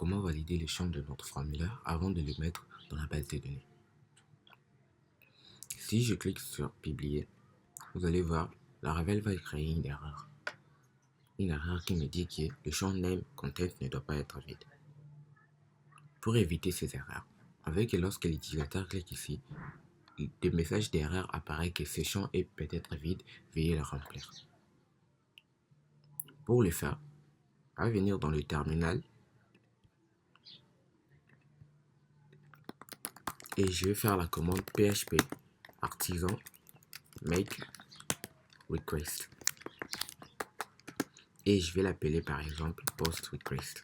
comment valider les champs de notre formulaire avant de les mettre dans la base de données. Si je clique sur publier, vous allez voir, la Laravel va créer une erreur. Une erreur qui me dit que le champ name content ne doit pas être vide. Pour éviter ces erreurs, avec et lorsque l'utilisateur clique ici, le message d'erreur apparaît que ce champ est peut-être vide, veuillez le remplir. Pour le faire, on va venir dans le terminal et je vais faire la commande php artisan make request et je vais l'appeler par exemple post request.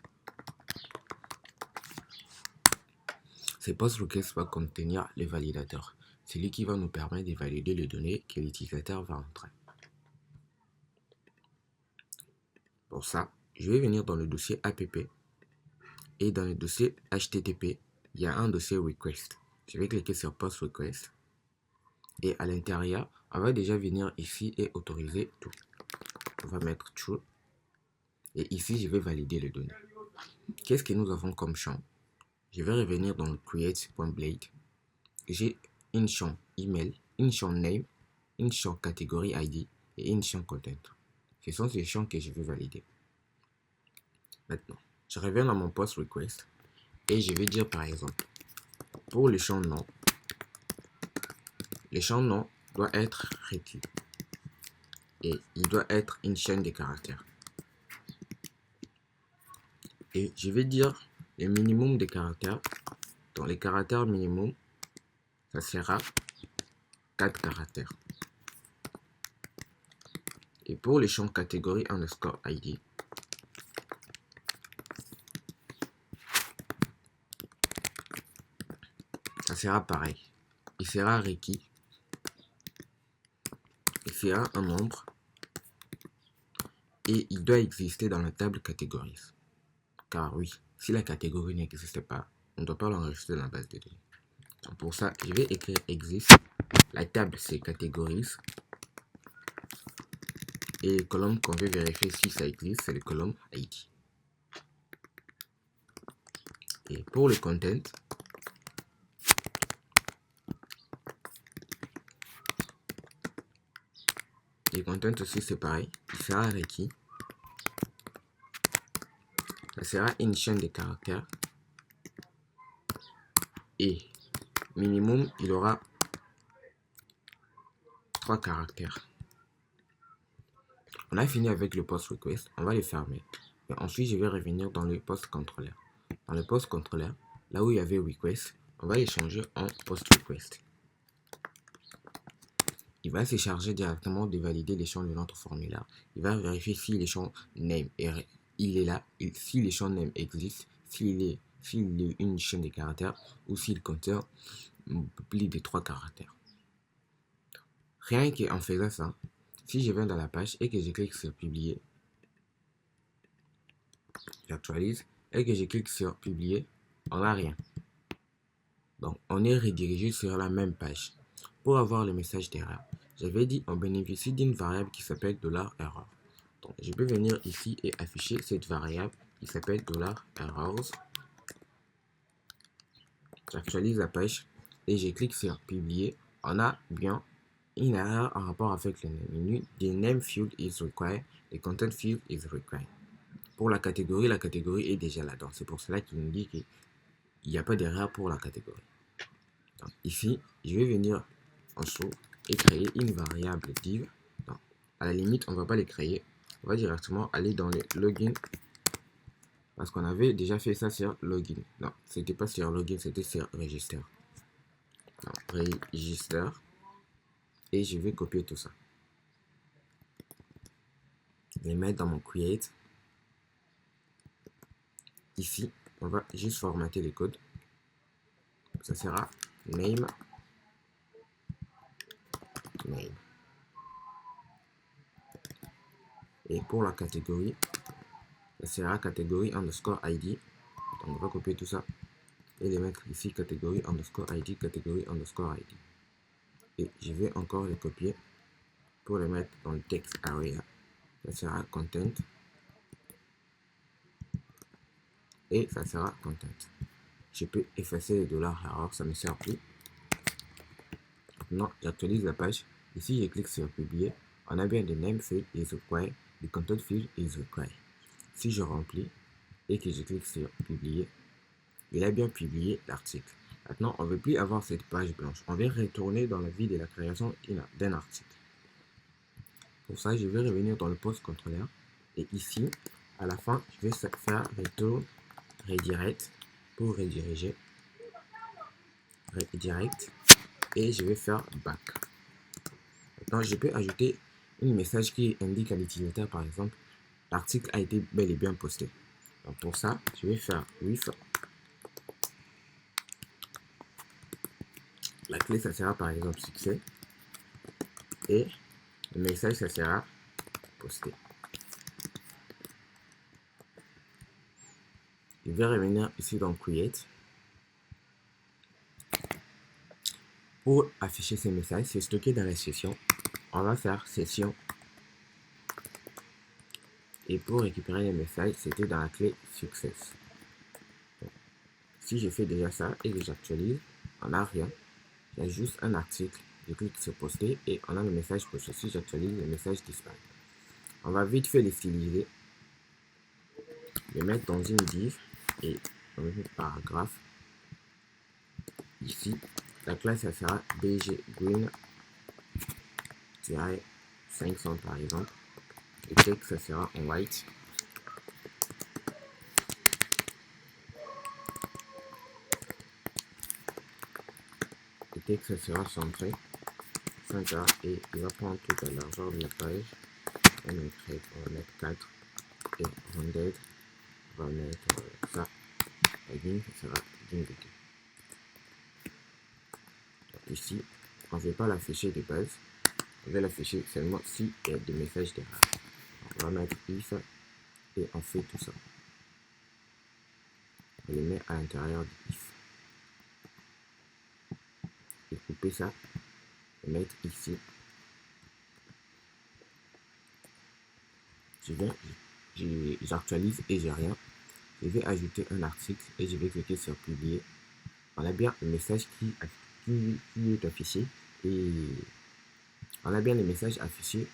Ces post request va contenir le validateur, celui qui va nous permettre de valider les données que l'utilisateur va entrer. Pour ça, je vais venir dans le dossier app et dans le dossier http, il y a un dossier request. Je vais cliquer sur post request et à l'intérieur, on va déjà venir ici et autoriser tout. On va mettre true et ici je vais valider les données. Qu'est-ce que nous avons comme champ? Je vais revenir dans le create.blade. J'ai une champ email, une champ name, une champ catégorie ID et une champ content. Ce sont ces champs que je vais valider. Maintenant, je reviens dans mon post request et je vais dire par exemple, pour le champ nom doit être requis et il doit être une chaîne de caractères. Et je vais dire le minimum de caractères. Dans les caractères minimum, ça sera 4 caractères. Et pour les champs catégorie underscore ID, ça sera pareil. Il sera requis. Il sera un nombre. Et il doit exister dans la table catégories. Car oui, si la catégorie n'existe pas, on ne doit pas l'enregistrer dans la base de données. Donc pour ça, je vais écrire exist. La table, c'est catégories. Et le colonne qu'on veut vérifier si ça existe, c'est le colonne ID. Et pour le content, aussi c'est pareil. Il sera requis. Ça sera une chaîne de caractères. Et minimum, il aura 3 caractères. On a fini avec le post request. On va le fermer. Et ensuite, je vais revenir dans le post controller. Dans le post controller, là où il y avait request, on va les changer en post request. Il va se charger directement de valider les champs de notre formulaire. Il va vérifier si les champs name il est là, et si les champs name existent, s'il est une chaîne de caractères ou s'il contient plus de 3 caractères. Rien qu'en faisant ça, si je viens dans la page et que je clique sur publier, j'actualise et que je clique sur publier, on n'a rien. Donc on est redirigé sur la même page. Pour avoir le message d'erreur, j'avais dit on bénéficie d'une variable qui s'appelle $error. Donc je peux venir ici et afficher cette variable qui s'appelle $errors. J'actualise la page et je clique sur publier. On a bien une erreur en rapport avec le menu. The name field is required, the content field is required. Pour la catégorie est déjà là. Donc c'est pour cela qu'il nous dit qu'il n'y a pas d'erreur pour la catégorie. Donc, ici, je vais venir en dessous et créer une variable div. Donc, à la limite, on ne va pas les créer. On va directement aller dans les login. Parce qu'on avait déjà fait ça sur login. Non, c'était pas sur login, c'était sur register. Donc, register. Et je vais copier tout ça. Les mettre dans mon create. Ici, on va juste formater les codes. Ça sera name. Et pour la catégorie, ça sera catégorie underscore ID. Donc on va copier tout ça et les mettre ici catégorie underscore ID, catégorie underscore ID. Et je vais encore les copier pour les mettre dans le text area. Ça sera content. et ça sera content. Je peux effacer les dollars error, ça ne me sert plus. Maintenant, j'actualise la page. Ici, je clique sur publier. On a bien the name field is required, the content field is required. Si je remplis et que je clique sur publier, il a bien publié l'article. Maintenant, on ne veut plus avoir cette page blanche. On va retourner dans la vie de la création d'un article. Pour ça, je vais revenir dans le post contrôleur. Et ici, à la fin, je vais faire return redirect pour rediriger. Redirect. Et je vais faire back. Maintenant, je peux ajouter un message qui indique à l'utilisateur, par exemple, l'article a été bel et bien posté. Donc pour ça, je vais faire with. La clé, ça sera par exemple succès. Et le message, ça sera posté. Je vais revenir ici dans Create. Pour afficher ces messages, c'est stocké dans la session. On va faire session. Et pour récupérer les messages, c'était dans la clé success. Bon. Si je fais déjà ça et que j'actualise, on n'a rien. Il y a juste un article. Je clique sur poster et on a le message posté. Si j'actualise, le message disparaît. On va vite fait les styliser. Les mettre dans une div et on va mettre paragraphe. Ici, la classe ça sera bg green 500 par exemple. Le texte ça sera en white. Le texte ça sera centré. Et il va prendre toute la largeur de la page. On va mettre 4 et rounded. On va mettre ça. La ligne ça sera ligne de 2. Ici, on ne veut pas l'afficher de base. On va l'afficher seulement s'il y a des messages d'erreur. On va mettre if et on fait tout ça. On le met à l'intérieur du if. Et couper ça et mettre ici. J'actualise et j'ai rien. Je vais ajouter un article et je vais cliquer sur publier. On a bien le message qui est affiché et on a bien le message affiché